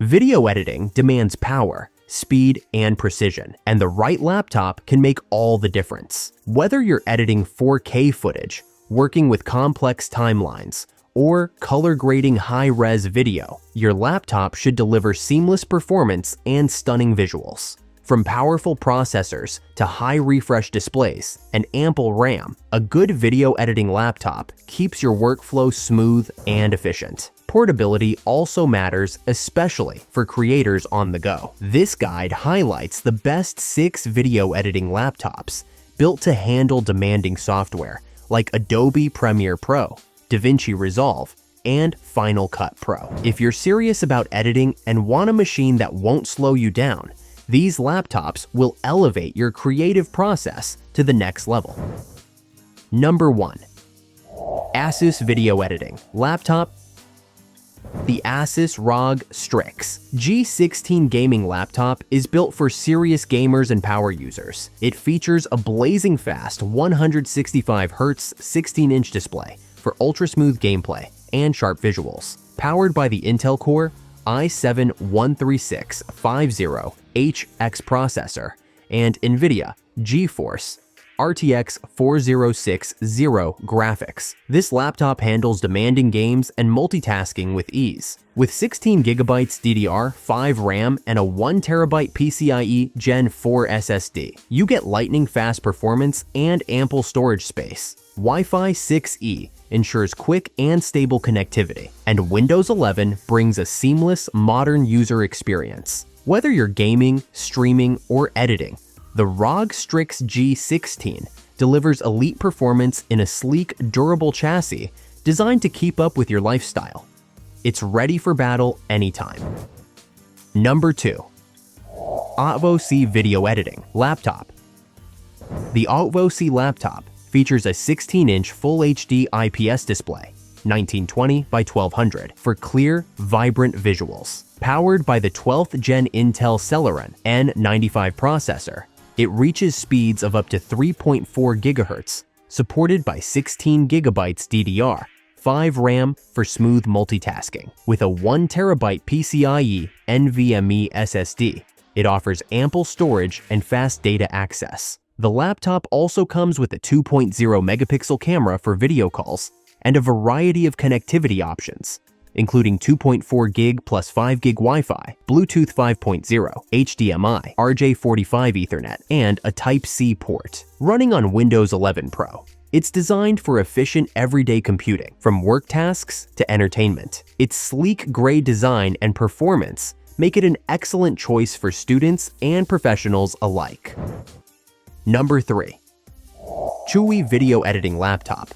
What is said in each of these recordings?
Video editing demands power, speed, and precision, and the right laptop can make all the difference. Whether you're editing 4K footage, working with complex timelines, or color grading high-res video, your laptop should deliver seamless performance and stunning visuals. From powerful processors to high refresh displays and ample RAM, a good video editing laptop keeps your workflow smooth and efficient. Portability also matters, especially for creators on the go. This guide highlights the best 6 video editing laptops built to handle demanding software like Adobe Premiere Pro, DaVinci Resolve, and Final Cut Pro. If you're serious about editing and want a machine that won't slow you down, these laptops will elevate your creative process to the next level. Number 1. ASUS Video Editing Laptop. The ASUS ROG Strix G16 gaming laptop is built for serious gamers and power users. It features a blazing fast 165Hz 16-inch display for ultra-smooth gameplay and sharp visuals. Powered by the Intel Core i7-13650HX processor and NVIDIA GeForce RTX 4060 graphics. This laptop handles demanding games and multitasking with ease. With 16GB DDR5 RAM and a 1TB PCIe Gen 4 SSD, you get lightning-fast performance and ample storage space. Wi-Fi 6E ensures quick and stable connectivity, and Windows 11 brings a seamless, modern user experience. Whether you're gaming, streaming, or editing, the ROG Strix G16 delivers elite performance in a sleek, durable chassis designed to keep up with your lifestyle. It's ready for battle anytime. Number 2. OTVOC Video Editing Laptop. The OTVOC laptop features a 16-inch Full HD IPS display, 1920 by 1200, for clear, vibrant visuals. Powered by the 12th Gen Intel Celeron N95 processor, it reaches speeds of up to 3.4 GHz, supported by 16GB DDR, 5 RAM for smooth multitasking. With a 1TB PCIe NVMe SSD, it offers ample storage and fast data access. The laptop also comes with a 2.0 megapixel camera for video calls and a variety of connectivity options, including 2.4GB plus 5GB Wi-Fi, Bluetooth 5.0, HDMI, RJ45 Ethernet, and a Type-C port. Running on Windows 11 Pro, it's designed for efficient everyday computing, from work tasks to entertainment. Its sleek gray design and performance make it an excellent choice for students and professionals alike. Number 3. CHUWI Video Editing Laptop.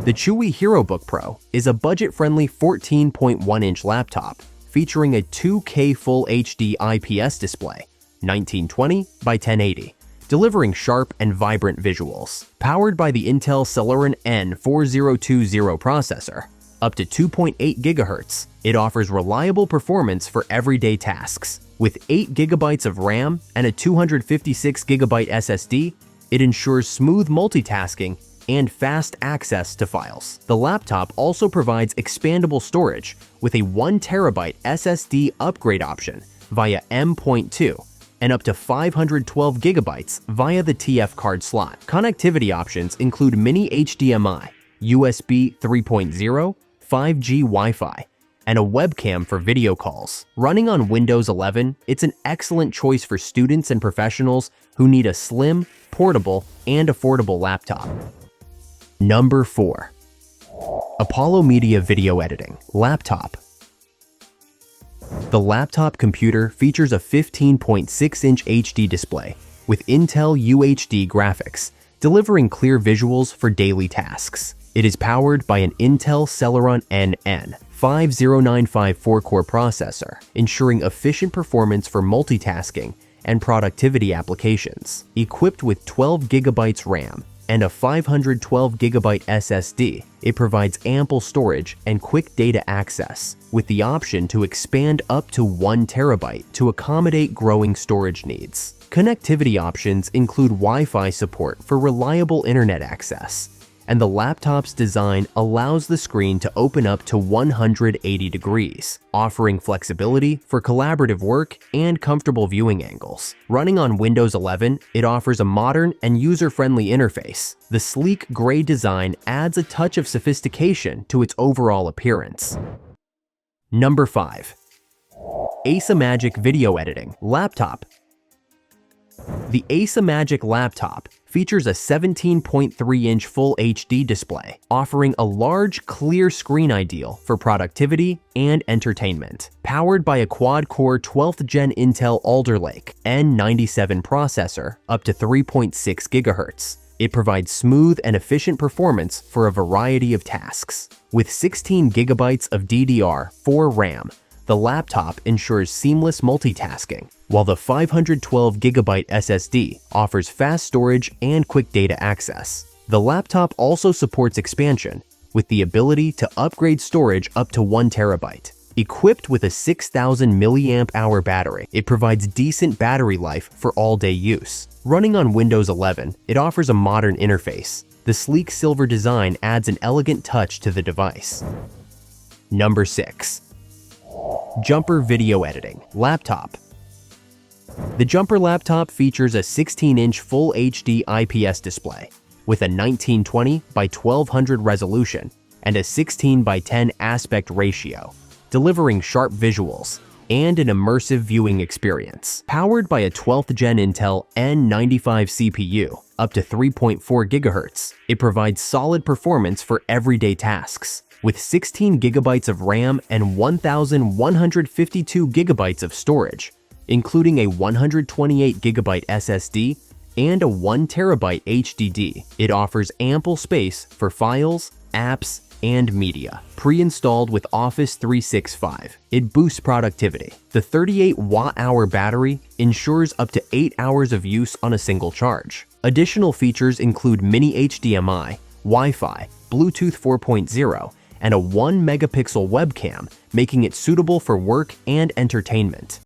The CHUWI HeroBook Pro is a budget-friendly 14.1-inch laptop featuring a 2K Full HD IPS display, 1920 by 1080, delivering sharp and vibrant visuals. Powered by the Intel Celeron N4020 processor, up to 2.8 GHz, it offers reliable performance for everyday tasks. With 8GB of RAM and a 256GB SSD, it ensures smooth multitasking and fast access to files. The laptop also provides expandable storage with a 1TB SSD upgrade option via M.2 and up to 512GB via the TF card slot. Connectivity options include mini HDMI, USB 3.0, 5G Wi-Fi, and a webcam for video calls. Running on Windows 11, it's an excellent choice for students and professionals who need a slim, portable, and affordable laptop. Number 4. ApoloMedia Video Editing Laptop. The laptop computer features a 15.6-inch HD display with Intel UHD graphics, delivering clear visuals for daily tasks. It is powered by an Intel Celeron NN5095 4-core processor, ensuring efficient performance for multitasking and productivity applications. Equipped with 12GB RAM and a 512GB SSD, it provides ample storage and quick data access, with the option to expand up to 1TB to accommodate growing storage needs. Connectivity options include Wi-Fi support for reliable internet access and the laptop's design allows the screen to open up to 180 degrees, offering flexibility for collaborative work and comfortable viewing angles. Running on Windows 11, it offers a modern and user-friendly interface. The sleek gray design adds a touch of sophistication to its overall appearance. Number 5. ACEMAGIC Video Editing Laptop. The ACEMAGIC laptop features a 17.3-inch Full HD display, offering a large, clear screen ideal for productivity and entertainment. Powered by a quad-core 12th Gen Intel Alder Lake N97 processor up to 3.6 GHz, it provides smooth and efficient performance for a variety of tasks. With 16 GB of DDR4 RAM, the laptop ensures seamless multitasking, while the 512GB SSD offers fast storage and quick data access. The laptop also supports expansion, with the ability to upgrade storage up to 1 TB. Equipped with a 6,000 mAh battery, it provides decent battery life for all-day use. Running on Windows 11, it offers a modern interface. The sleek silver design adds an elegant touch to the device. Number 6. Jumper Video Editing Laptop. The Jumper laptop features a 16-inch Full HD IPS display with a 1920 by 1200 resolution and a 16 by 10 aspect ratio, delivering sharp visuals and an immersive viewing experience. Powered by a 12th Gen Intel N95 CPU up to 3.4 GHz, it provides solid performance for everyday tasks. With 16 GB of RAM and 1,152 GB of storage, including a 128 GB SSD and a 1 TB HDD, it offers ample space for files, apps, and media. Pre-installed with Office 365, it boosts productivity. The 38 watt-hour battery ensures up to 8 hours of use on a single charge. Additional features include mini HDMI, Wi-Fi, Bluetooth 4.0, and a 1 megapixel webcam, making it suitable for work and entertainment.